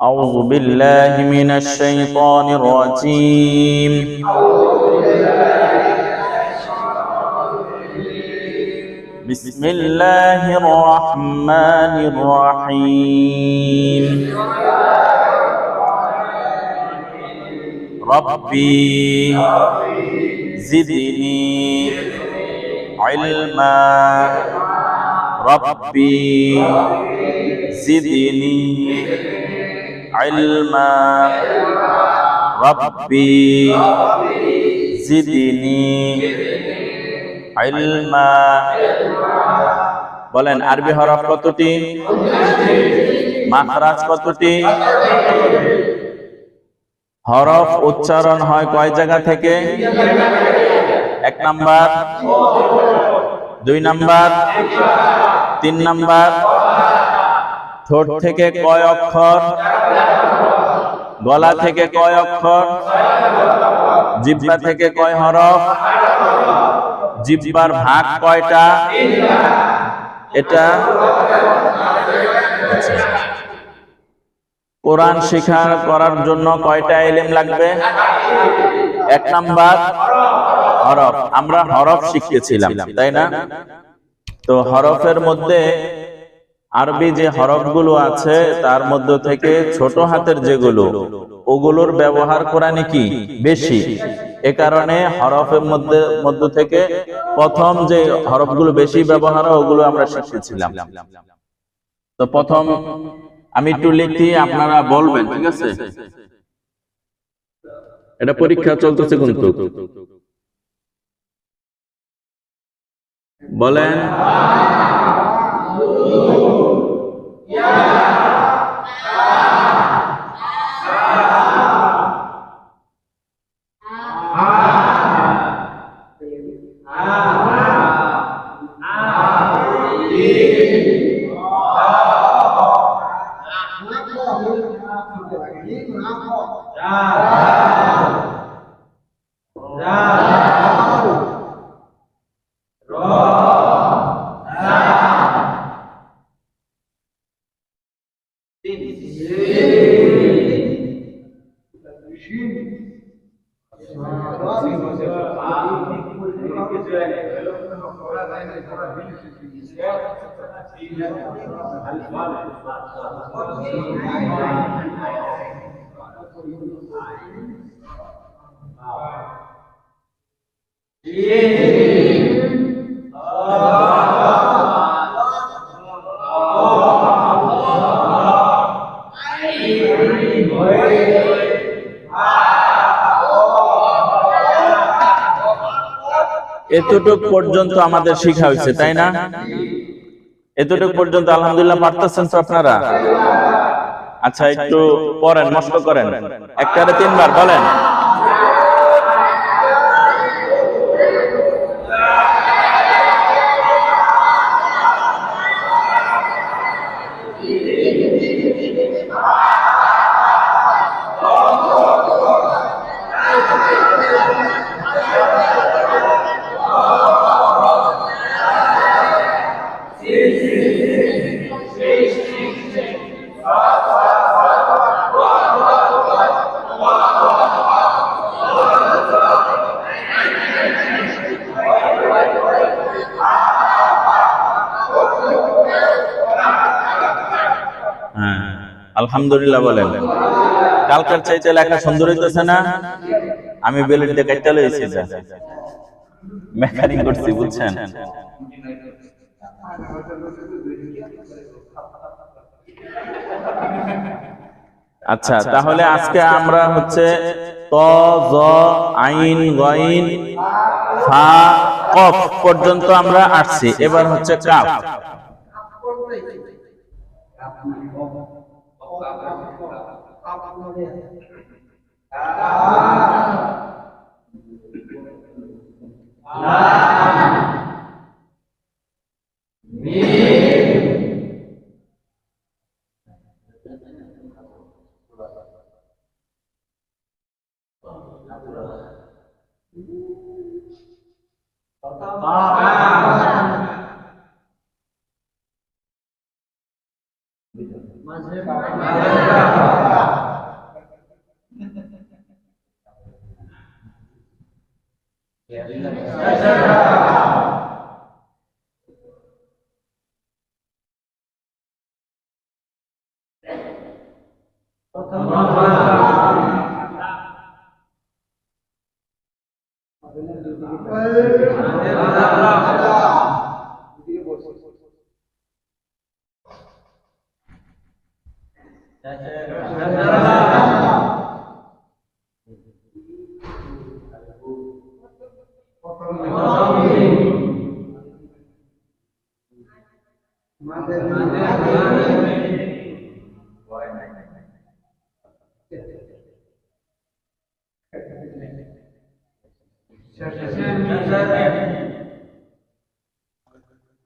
أعوذ بالله من الشيطان الرجيم بسم الله الرحمن الرحيم ربي زدني علما ربي زدني علما ربي زدني علما বলেন আরবি হরফ কতটি? মাখরাজ কতটি? হরফ উচ্চারণ হয় কয় জায়গা থেকে? 1 নাম্বার, 2 নাম্বার, 3 নাম্বার। ঠোঁট থেকে কয় অক্ষর? গলা থেকে কয় অক্ষর? জিহ্বা থেকে কয় হরফ? জিহ্বার ভাগ কয়টা? এটা কোরআন শিক্ষা করার জন্য কয়টা ইলম লাগবে? 1 নাম্বার হরফ। আমরা হরফ শিখেছিলাম, তাই না? তো হরফের মধ্যে আরবি যে হরফগুলো আছে তার মধ্যে থেকে ছোট হাতের যেগুলো, ওগুলোর ব্যবহার কোরআনে কি বেশি। এ কারণে হরফের মধ্যে থেকে প্রথম যে হরফগুলো বেশি ব্যবহার হয় ওগুলো আমরা শিখেছিলাম। তো প্রথম আমি একটু লিখি, আপনারা বলবেন, ঠিক আছে? এটা পরীক্ষা চলতেছে কিন্তু। বলেন এতটুক পর্যন্ত আমাদের শিখা হয়েছে, তাই না? এতটুক পর্যন্ত আলহামদুলিল্লাহ পারতেছেন তো আপনারা? আচ্ছা, একটু পড়েন, মস্ত করেন, একটারে 3 বার বলেন। আলহামদুলিল্লাহ বলেন। কালকার চাইতে লেখা সুন্দর হইতেছে না? আমি বেলুনটা কাটতে লইছি, যা মেকানিং করছি, বুঝছেন? আচ্ছা, তাহলে আজকে আমরা হচ্ছে ত, জ, আইন, গইন, ফা, কফ পর্যন্ত আমরা আসছি। এবার হচ্ছে কাফ।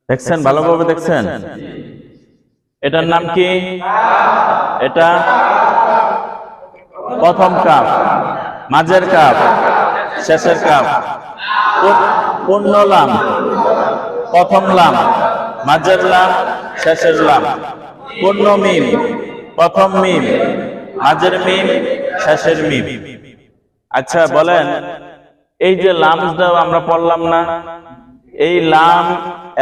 দেখছেন, ভালোভাবে দেখছেন? এটার নাম কি? এটা প্রথম কাপ, মাঝের কাপ, শেষের কাপ। পূর্ণ লাম, প্রথম লাম, মাঝের লাম, শেষের লাম। পূর্ণ মিম, প্রথম মিম, মাঝের মিম, শেষের মিম। আচ্ছা বলেন, এই যে লামটা আমরা পড়লাম না, এই লাম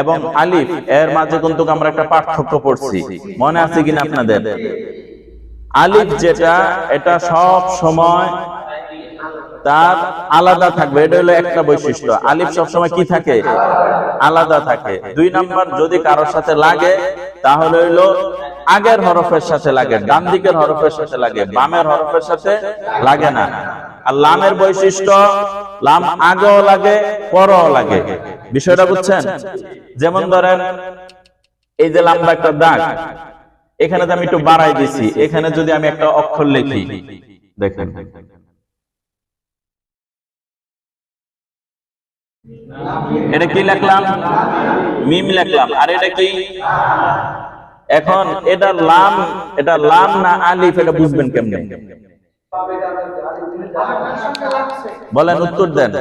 এবং আলিফ এর মাঝে কিন্তু আমরা একটা পার্থক্য পড়ছি, মনে আছে কিনা আপনাদের? আলিফ যেটা, এটা সব সময় তার আলাদা থাকবে, এটা হলো একটা বৈশিষ্ট্য। আলিফ সব সময় কি থাকে? আলাদা থাকে। দুই নাম্বার, যদি কারোর সাথে লাগে তাহলে হইলো আগের হরফের সাথে লাগে, ডান দিকের হরফের সাথে লাগে, বামের হরফের সাথে লাগে না। আর লামের বৈশিষ্ট্য, লাম আগেও লাগে, পরেও লাগে। বিষয়টা বুঝছেন? যেমন ধরেন, এই যে লম্বা একটা দাগ, এখানে আমি একটু বাড়াই দিছি, এখানে যদি আমি একটা অক্ষর লিখি, দেখেন এটা কি লিখলাম? মিম লিখলাম। আর এটা কি? এখন এটা লাম না আলিফ, এটা বুঝবেন কেমনে? বলেন, উত্তর দেন।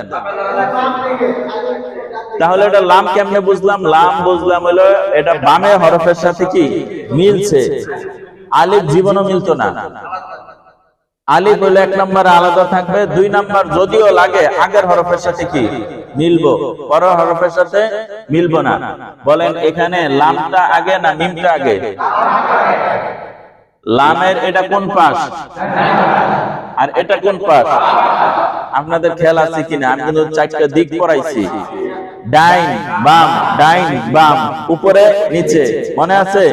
তাহলে এটা লাম কেমনে বুঝলাম? লাম বুঝলাম হলো এটা বামে হরফের সাথে কি মিলছে, আলিফ জীবনও মিলতো না। আলিফ হইলে এক নম্বরে আলাদা থাকবে, দুই নাম্বার যদিও লাগে আগের হরফের সাথে কি মিলবো, পরের হরফের সাথে মিলবো না। বলেন, এখানে লামটা আগে না মিমটা আগে? লামের এটা কোন পাশ আর এটা কোন পাশ? আপনাদের খেয়াল আছে কিনা? আমি কিন্তু চারটা দিক পড়াইছি, ডাইন বাম, ডাইন বাম, উপরে নিচে, মনে আছে?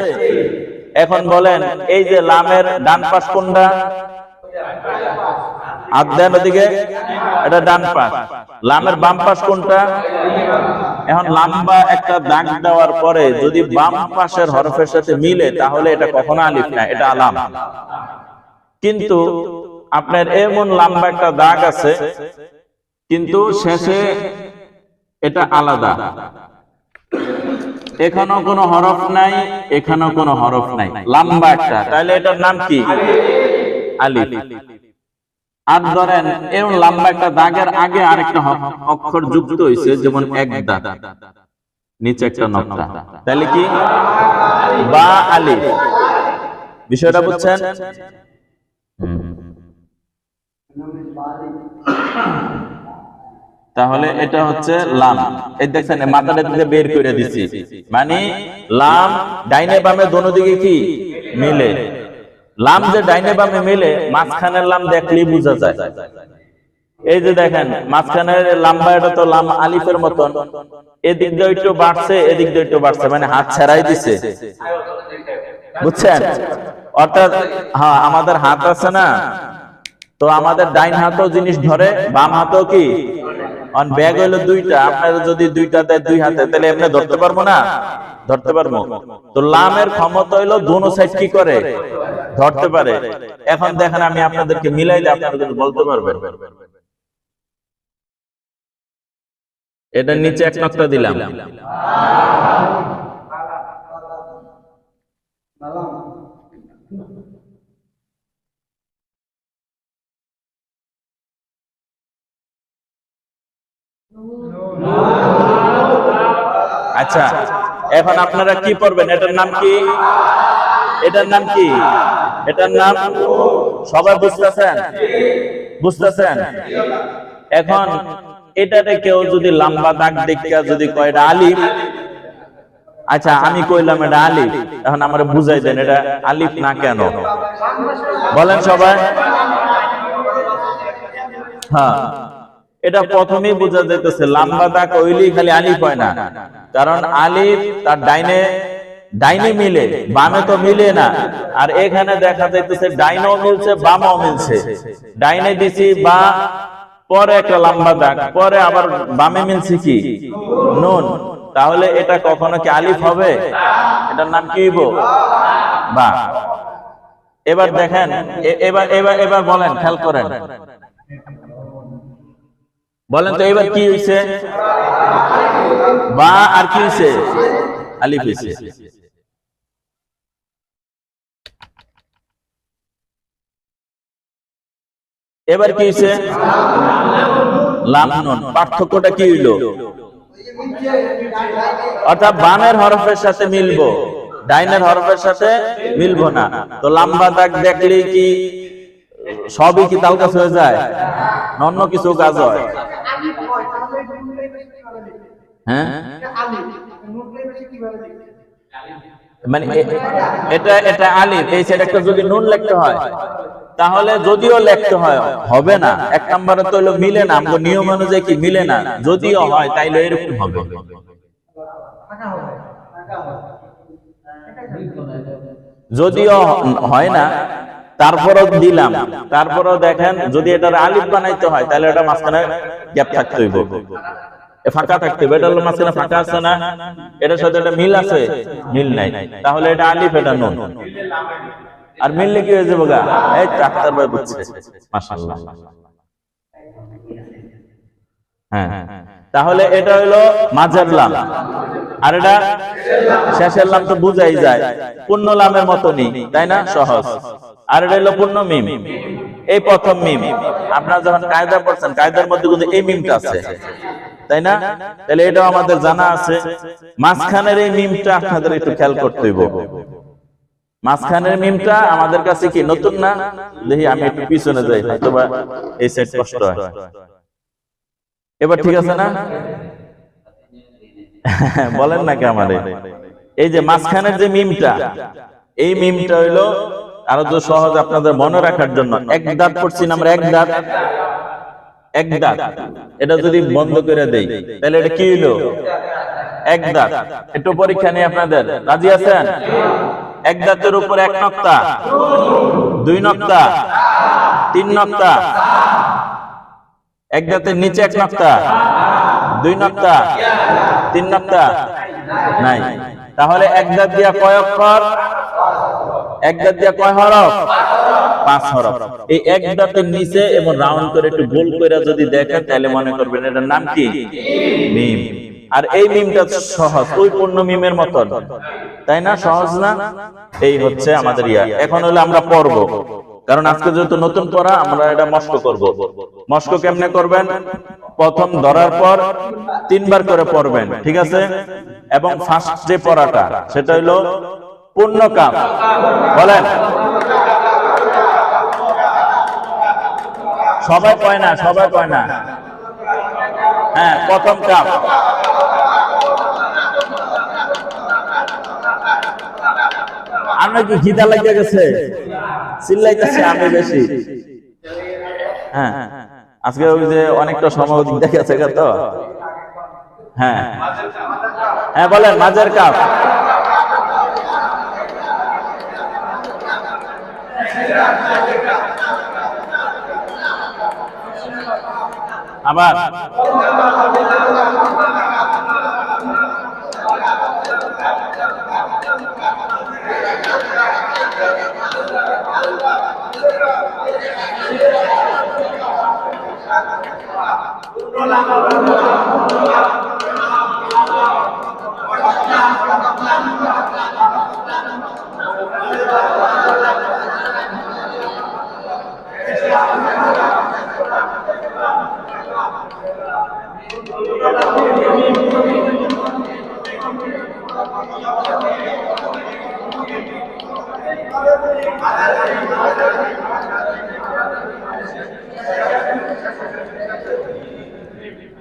এখন বলেন, এই যে লামের ডান পাশ কোনটা? আদান ওদিকে, এটা ডান পাশ। লামের বাম পাশ কোনটা? এখন লম্বা একটা দাগ দেওয়ার পরে যদি বাম পাশের হরফের সাথে মিলে তাহলে এটা কখনো আলিফ না, এটা আলাম। কিন্তু আপনার এমন লম্বা একটা দাগ আছে কিন্তু শেষে এটা আলাদা, এখানেও কোনো হরফ নাই, এখানেও কোনো হরফ নাই, লম্বা একটা, তাহলে এটার নাম কি? আলিফ। আর ধরেন এমন লম্বা একটা দাগের আগে আরেকটা অক্ষর যুক্ত হয়েছে, যেমন এক দাগ, নিচে একটা নকতা, তাহলে কি? বা আলিফ। বিষয়টা বুঝছেন? তাহলে এটা হচ্ছে লাম। এই দেখছেন, মাথাটা থেকে বের করে দিছি, মানে লাম ডাইনে বামে দোনো দিকে কি মিলে। লাম যে ডাইনে বামে মিলে, মাঝখানের লাম দেখলেই বোঝা যায়। এই যে দেখেন মাঝখানের লম্বা, এটা তো লাম আলিফের মতন, এদিক দিয়ে একটু বাড়ছে, এদিক দিয়ে একটু বাড়ছে, মানে হাত ছাড়াই দিছে, বুঝছেন? অর্থাৎ হ্যাঁ, আমাদের হাত আছে না, তো আমাদের ডাইন হাতও জিনিস ধরে, বাম হাতও কি। ব্যাগ হইলো দুইটা, আপনারা যদি দুইটা দেয় দুই হাতে, তাহলে এমনি ধরতে পারবো না? ধরতে পারবো। তো লামের ক্ষমতা হইলো দোনো সাইড কি করে, ধরতে পারে। এখন দেখেন, আমি আপনাদেরকে মিলাইলে আপনারা বলতে পারবেন। এটা নিচে এক নকটা দিলাম, আচ্ছা এখন আপনারা কি পড়বেন? এটার নাম কি? এটার নাম কি? এটার নাম, সবাই বুঝতেছেন? বুঝতেছেন? এখন এটাতে কেউ যদি লম্বা দাগ দেখিয়া যদি কয় এটা আলিফ, আচ্ছা আমি কইলাম এটা আলিফ, এখন আমরা বুঝাই দেন এটা আলিফ না কেন। বলেন সবাই। হ্যাঁ, এটা প্রথমেই বোঝা যাইতেছে লম্বা দাগ হইলেই খালি আলিফ হয় না, কারণ আলিফ তার ডাইনে মিলে, বামে তো মিলে না। আর এখানে দেখা যাইতেছে ডাইনেও মিলছে বামও মিলছে, ডাইনে দিছি বা পরে একটা লম্বা দাগ, পরে আবার বামে মিলছে কি নুন, তাহলে এটা কখনো কি আলিফ হবে? এটার নাম কি হইব? বা। এবার দেখেন, এবার বলেন, খেয়াল করেন, বলেন তো এবার কি হইছে? বা আর কি হইছে? আলিফ হইছে। এবার কি হইছে? লাম নুন। পার্থক্যটা কি হইল? অর্থাৎ বামের হরফের সাথে মিলবো, ডাইনের হরফের সাথে মিলবো না। তো লম্বা দাগ দেখলেই কি সবই কি তালগাছ হয়ে যায়? অন্য কিছু কাজ হয়? হ্যাঁ, মানে এটা আলিফ, এই সাইড একটা যদি নুন লিখতে হয় তাহলে যদিও লিখতে হয় হবে না। এক নম্বরে তো হলো মিলে না, আমগো নিয়ম অনুযায়ী কি মিলে না, যদিও হয় তাইলে এরকম হবে। যদিও হয় না তারপরও দিলাম, তারপরও দেখেন যদি এটার আলিফ বানাইতে হয় তাহলে এটা মাঝখানে গ্যাপ থাকতে হইব, ফাঁকা থাকতে হবে। এটা হলো মাঝখানে ফাঁকা আছে না, এটার সাথে এটা মিল আছে, মিল নাই, তাহলে এটা আলিফ এটা নুন। আর মিললে কি হয়ে যাবে গা? এই ডাক্তার ভাই বুঝছে, মাশাআল্লাহ। হ্যাঁ, তাহলে এটা হলো মাঝের লাম, আর এটা শেষের লাম, তো বুঝাই যায় পূর্ণ লামের মতনই, তাই না? সহজ। আর এটা হলো পূর্ণ মিম, এই প্রথম মিম। আপনারা যখন কায়দা পড়ছেন, কায়দার মধ্যে কিন্তু এই মিমটা আছে, তাই না? তাহলে এটাও আমাদের জানা আছে। মাঝখানের এই মিমটা আপনাদের একটু খেয়াল করতে হইব। মাঝখানের মিমটা আমাদের কাছে কি নতুন না? দেখি আমি একটু পিছনে যাই, হয়তোবা এই সাইড কষ্ট হয়। এবার ঠিক আছে না? বলেন নাকি আমারে? এই যে মাঝখানের যে মিমটা, এই মিমটা হইলো আরো তো সহজ আপনাদের মনে রাখার জন্য। এক দাঁত পড়ছি না আমরা, এক দাঁত, এক দাঁত। এটা যদি বন্ধ করে দেই তাহলে এটা কি হইলো? এক দাঁত। একটু পরীক্ষা নেই আপনাদের, রাজি আছেন? এক দাঁতের উপর এক নক্তা, দুই নক্তা, তিন নক্তা। এক দাঁতের নিচে এক নক্তা, দুই নক্তা, তিন নক্তা নাই। তাহলে এক দাঁত দিয়া কয় অক্ষর? এক দাঁত দিয়া কয় হরফ? 5 হরফ। এই এক দাঁতের নিচে এবং রাউন্ড করে একটু গোল করে যদি দেখেন তাহলে মনে করবেন এটার নাম কি? মিম। আর এই মিমটা সহজ, ওই পূর্ণ মিমের মতন, তাই না? সহজ না? এই হচ্ছে আমাদের ইয়া। এখন হলো আমরা পড়ব, কারণ আজকে যেহেতু নতুন পড়া, আমরা এটা মস্ক করব। মস্ক কেমনে করবেন? প্রথম ধরার পর 3 বার করে পড়বেন, ঠিক আছে? এবং ফার্স্ট যে পড়াটা সেটা হলো পূর্ণ কাপ। বলেন, সবাই কয় না, সবাই কয় না। হ্যাঁ, প্রথম কাপ। আমরা কি খিদা লাগিয়ে গেছে? চিল্লাইতেছে আমি বেশি। হ্যাঁ, আজকে ওই যে অনেকটা সময় দেখা গেছে তো। হ্যাঁ হ্যাঁ, বলেন মাঝের কাপ। আবার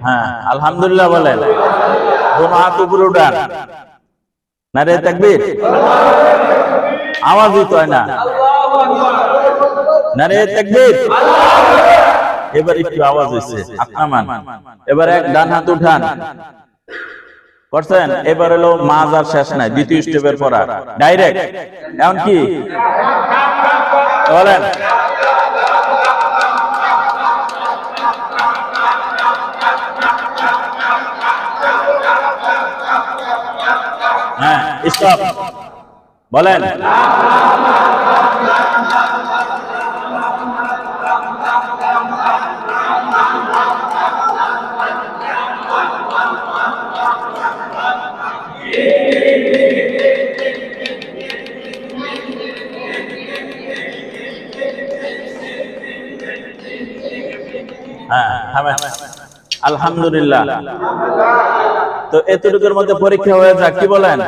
হ্যাঁ, আলহামদুলিল্লাহ বলেন। দোনো হাত উপরে উঠান, নারে তাকবীর। আওয়াজই তো হয় না। নারে তাকবীর। এবার একটু আওয়াজ হয়েছে, আপনামান। এবার এক ডান হাত উঠান, করছেন। এবার হলো মাঝ আর শেষ নাই, দ্বিতীয় স্টেপের পড়া ডাইরেক্ট। এখন কি বলেন? হ্যাঁ, স্টপ বলেন। হ্যাঁ, আলহামদুলিল্লাহ। তো এতটুকুর মধ্যে পরীক্ষা হয়ে যাক, কি বলেন?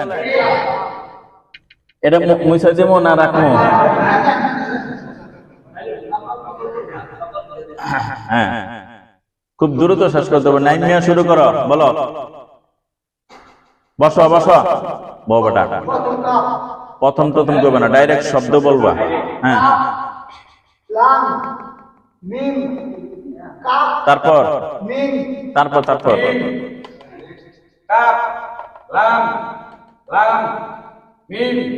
এটা মুইসা দেবো না রাখবো? হ্যাঁ, খুব দ্রুত শেষ করতে হবে। নাইম মিয়া শুরু করো, বলো। বসো বসো বাবাটা। প্রথম করবে না, ডাইরেক্ট শব্দ বলবা। হ্যাঁ, তারপর তারপর তারপর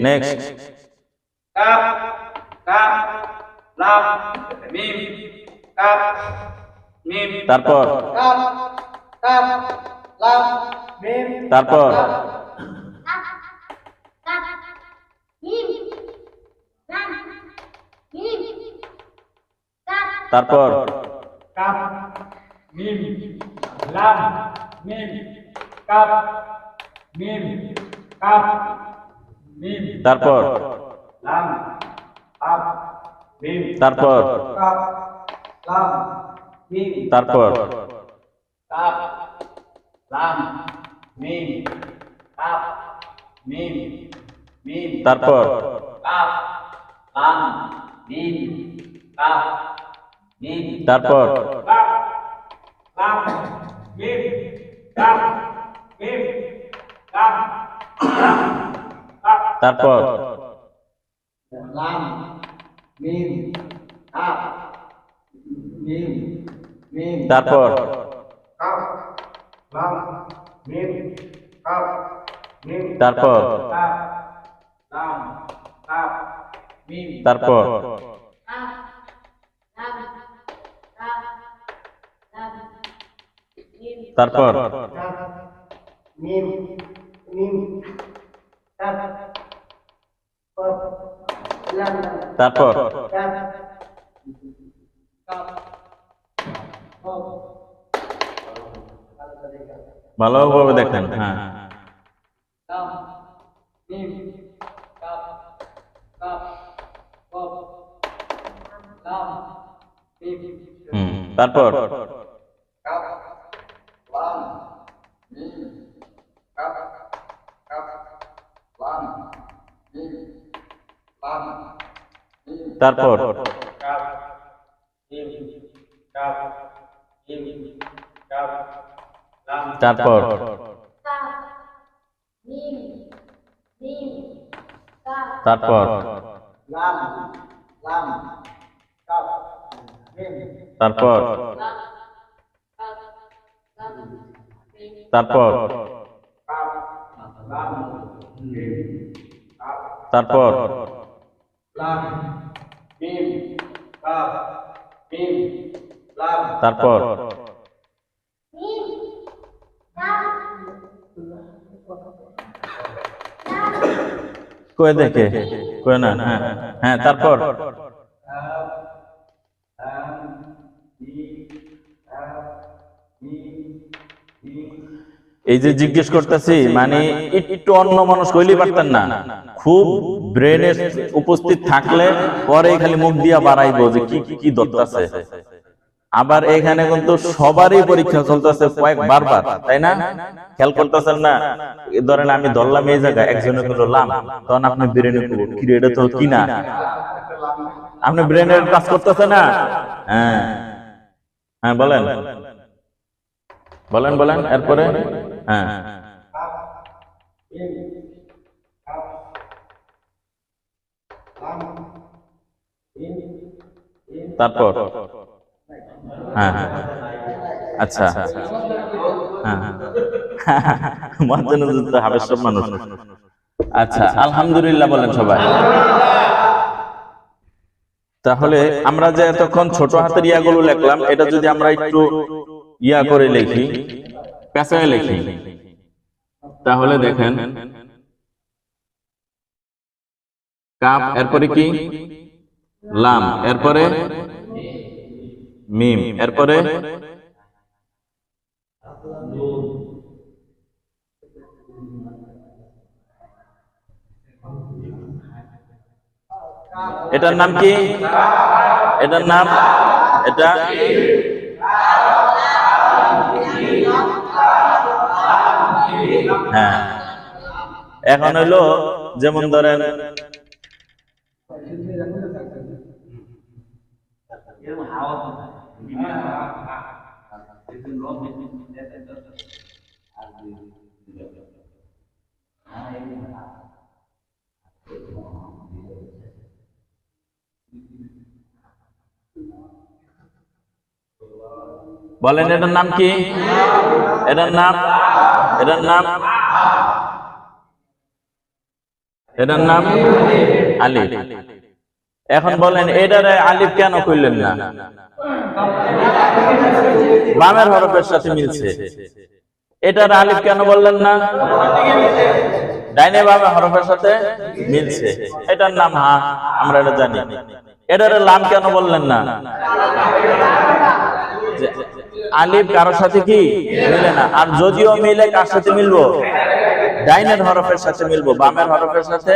নেক্সট তারপর তারপর তারপর কাপ মিম লাম মিম কাপ মিম কাপ মিম তারপর লাম কাপ মিম তারপর কাপ লাম মিম তারপর কাপ লাম মিম কাপ মিম মিম তারপর কাপ লাম মিম কাপ মিম তারপর কাপ লাম মিম কাপ মিম কাপ লাম কাপ তারপর লাম মিম কাপ মিম মিম তারপর কাপ লাম মিম কাপ মিম তারপর কাপ লাম কাপ মিম তারপর তারপর মিম মিম কাপ কাপ লাম তারপর কাপ কাপ ভালোভাবে দেখেন। হ্যাঁ, লাম মিম কাপ কাপ কাপ লাম মিম তারপর কাপ লাম মিম কাপ কাপ লাম মিম লাম মিম তারপর কাপ মিম কাপ মিম কাপ লাম তারপর তারপর লাম লাম কাপ মিম তারপর তারপর কাপ লাম মিম কাপ তারপর লাম মিম কাপ মিম লাম তারপর কয়ে দেখে কয়ে না। হ্যাঁ হ্যাঁ, তারপর কাপ লাম মিম কাপ মিম মিম এই যে জিজ্ঞেস করতেছি, মানে একটু অন্য মানুষ কইলেই পারতেন না, খুব ব্রেনে উপস্থিত থাকলে পরে খালি মুখ দিয়া বাড়াইবো যে কি কি ধরতেছে। আবার এখানে কিন্তু সবারই পরীক্ষা চলতেছে কয়েক বারবার, তাই না? খেয়াল করতেছেন না? ধরেন আমি ধরলাম এই জায়গায়, একজনে বললো লাম, তখন আপনি ব্রেনে কি রে, এটা তো কি না, আপনি ব্রেনের কাজ করতেছে না। হ্যাঁ হ্যাঁ, বলেন বলেন বলেন, এরপরে হ্যাঁ তারপর হ্যাঁ আচ্ছা হ্যাঁ হাবের সব মানুষ। আচ্ছা আলহামদুলিল্লাহ বলেন সবাই। তাহলে আমরা যে এতক্ষণ ছোট হাতের ইয়াগুলো লিখলাম, এটা যদি আমরা একটু ইয়া করে লিখি, পেঁচায় লিখি, তাহলে দেখেন কাফ, এরপরে কি লাম, এরপরে মিম, এরপরে এটার নাম কি? এটার নাম এটা হ্যাঁ। এখন হইলো যেমন ধরেন বলেন এটার নাম কি? এটার নাম আলিফ। এখন বলেন এটারে আলিফ কেন কইলেন না? বামের হরফের সাথে মিলছে। এটার আলিফ কেন বললেন না? ডাইনে বামে হরফের সাথে মিলছে, এটার নাম হা, আমরা এটা জানি। এটারে লাম কেন বললেন না? আলিফ কারোর সাথে কি মিলে না, আর যদিও মিলে কার সাথে মিলবো? ডাইনের হরফের সাথে মিলবো, বামের হরফের সাথে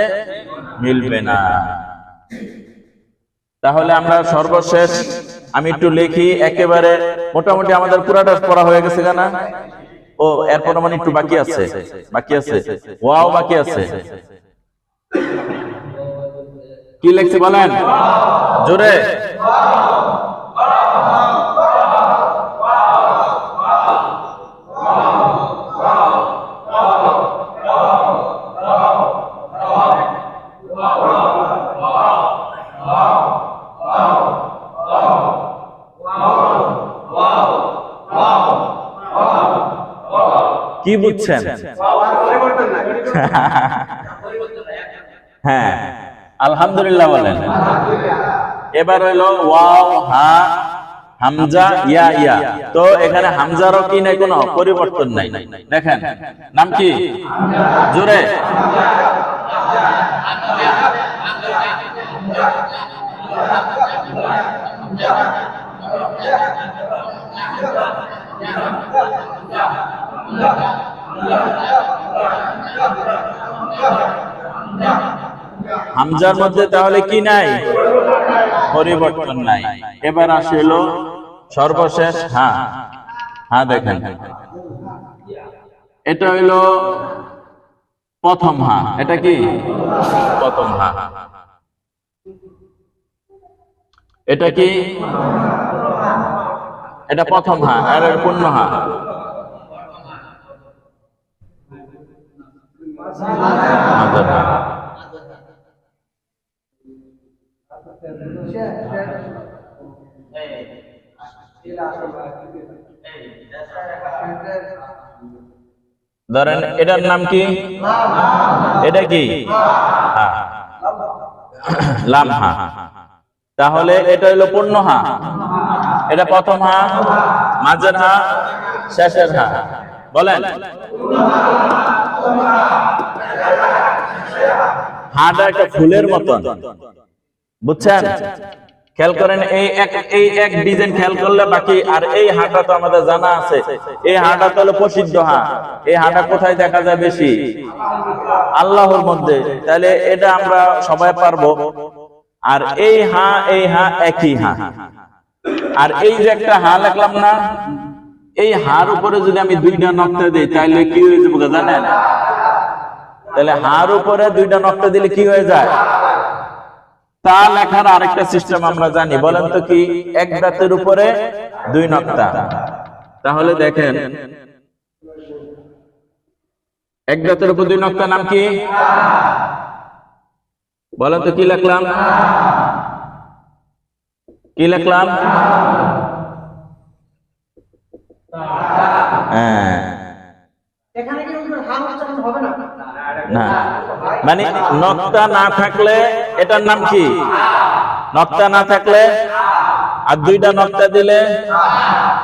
মিলবে না। তাহলে আমরা সর্বশেষ আমি একটু লিখি, একেবারে মোটামুটি আমাদের পুরাটা পড়া হয়ে গেছে না? ও এরপর মানে একটু বাকি আছে ওয়াও বাকি আছে। কি লিখছি বলেন জোরে? কি বুঝছেন? হ্যাঁ আলহামদুলিল্লাহ বলেন। এবার হইলো ওয়াও হা হামজা ইয়া ইয়া। তো এখানে হামজারও কি নাই, কোনো পরিবর্তন নাই। দেখেন নাম কি? জোরে হামজার মধ্যে তাহলে কি নাই? পরিবর্তন নাই। এবার আসিল সর্বশেষ হা। হা দেখেন এটা হইল প্রথম হা। এটা কি প্রথম হা? এটা কি? এটা প্রথম হা, আর পূর্ণ হা। ধরেন এটার নাম কি? এটা কি? লাম হা। তাহলে এটা হইলো পূর্ণ হা, এটা প্রথম হা, মাঝের হা, শেষের হা। বলেন হাটা একটা ফুলের মতন, বুঝছেন? খেয়াল করেন এই এক ডিজাইন খেয়াল করলে বাকি আর এই হাটা তো আমাদের জানা আছে। এই হাটা তো হলো প্রসিদ্ধ হা। এই হাটা কোথায় দেখা যায় বেশি? আল্লাহর মধ্যে। তাহলে এটা আমরা সবাই পারবো। আর এই হা একই হা। আর এই যে একটা হা লিখলাম না, এই হার উপরে যদি আমি দুইটা নকটা দিই তাহলে কি হয়ে যাবে জানেন? তাহলে হার উপরে দুইটা নকটা দিলে কি হয়ে যায়? তা লেখার আরেকটা সিস্টেম আমরা জানি, বলেন তো কি? এক দাঁতের উপরে দুই নকটা। তাহলে দেখেন এক দাঁতের উপর দুই নকটা নাম কি? বলেন তো কি লিখলাম? কি লিখলাম? হ্যাঁ, এখানে কি হা উচ্চারণ হবে না? না, মানে নক্তা না থাকলে এটার নাম কি? নক্তা না থাকলে আর দুইটা নক্তা দিলে,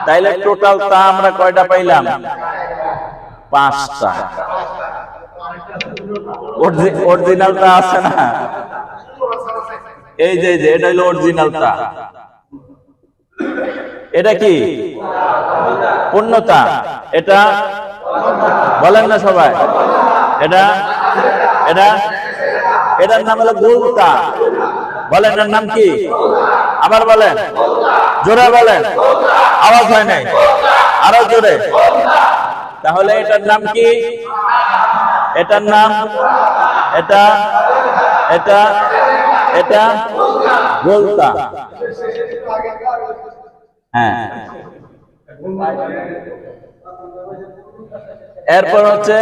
তাইলে টোটাল তা আমরা কয়টা পাইলাম? 5টা। অরিজিনালটা আছে না? এই যে এটা হলো অরিজিনালটা। এটা কি? পূর্ণতা। এটা বলেন না সবাই? এটার নাম হলো গোলতা। বলেন, এটার নাম কি? আবার বলেন, জোরে বলেন, আওয়াজ হয় নাই, আরো জোরে। তাহলে এটার নাম কি? এটার নাম এটা গোলতা। হ্যাঁ, এরপর হচ্ছে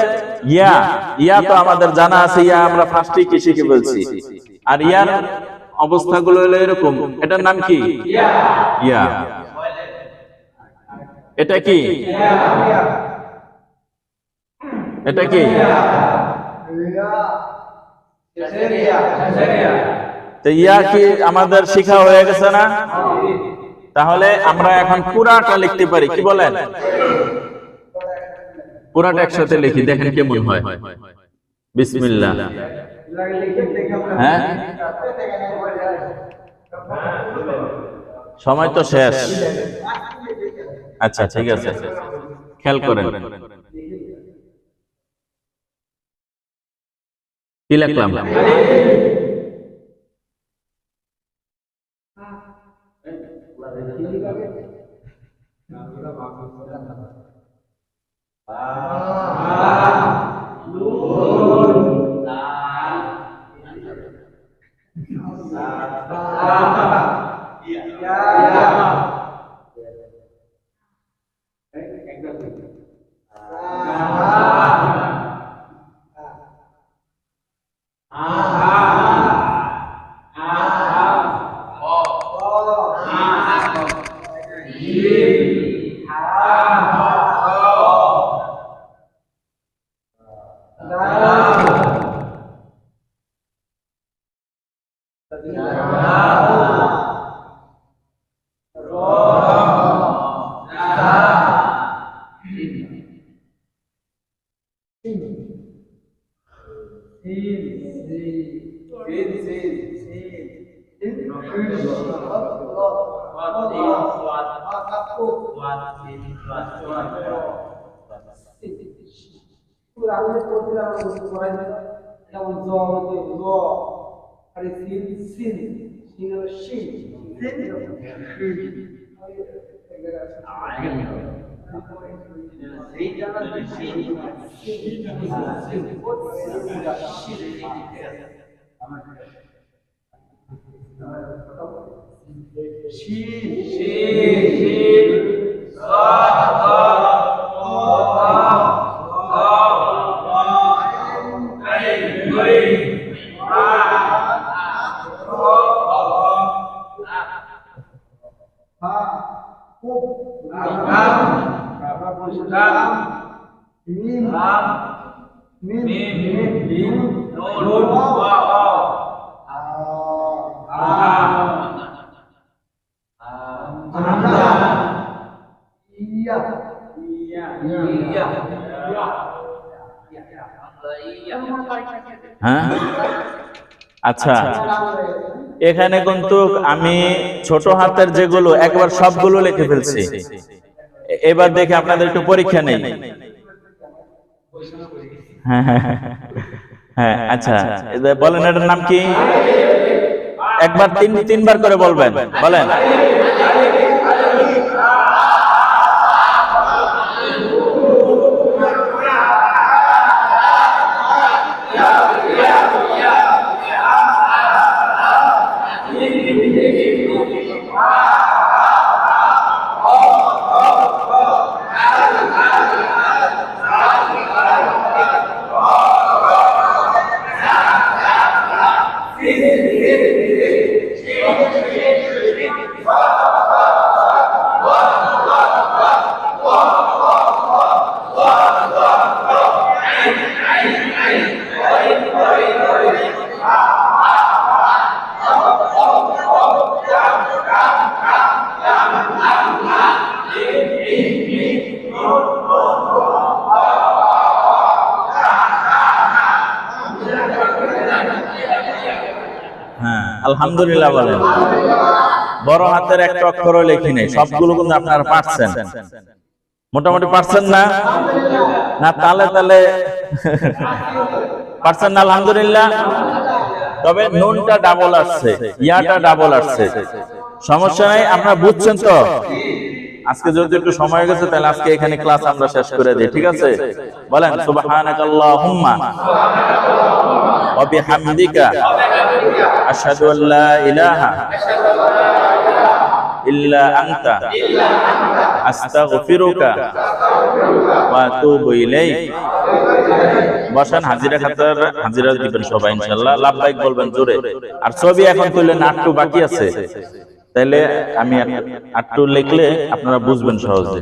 ইয়া তো আমাদের জানা আছে, ইয়া আমরা ফার্স্টে কি শিখে বলছি। আর ইয়ার অবস্থাগুলো হলো এরকম। এটার নাম কি? ইয়া। এটা কি? এটা কি? তো ইয়া কি আমাদের শিখা হয়ে গেছে না? তাহলে আমরা এখন পুরাটা লিখতে পারি। কি বলেন? পুরাটা একসাথে লিখি, দেখেন কেমন হয়। বিসমিল্লাহ। হ্যাঁ, সময় তো শেষ। আচ্ছা, ঠিক আছে, খেয়াল করেন। কি লিখলাম? হ্যাঁ, আচ্ছা, এখানে কিন্তু আমি ছোট হাতের যেগুলো একবার সবগুলো লিখে ফেলছি। এবার দেখে আপনাদের একটু পরীক্ষা নেই। হ্যাঁ, আচ্ছা, বলেন এটার নাম কি? একবার তিনবার করে বলবেন, বলেন। হ্যাঁ, আলহামদুলিল্লাহ বলেন। বড় হাতের একটা অক্ষরও লেখি নেই, সবগুলো কিন্তু আপনারা পারছেন, মোটামুটি পারছেন না? না তালে তালে পারছেন না? আলহামদুলিল্লাহ। তবে নুনটা ডাবল আসছে, ইয়াটা ডাবল আসছে, সমস্যা নাই, আপনারা বুঝছেন তো? আজকে যদি একটু সময় গেছে তাহলে আজকে এখানে ক্লাস আমরা শেষ করে দিই, ঠিক আছে? বলেন সুবহানাকাল্লাহুম্মা ওয়া বিহামদিকা আশহাদু আল্লা ইলাহা ইল্লা আনতা আস্তাগফিরুকা ওয়া আতুবু ইলাইক। বসেন, হাজিরা খাতার হাজিরা দিবেন সবাই ইনশাআল্লাহ। লাব্বাইক বলবেন জোরে। আর ছবি এখন তুললে না, একটু বাকি আছে, তাইলে আমি একটু লিখলে আপনারা বুঝবেন সহজে।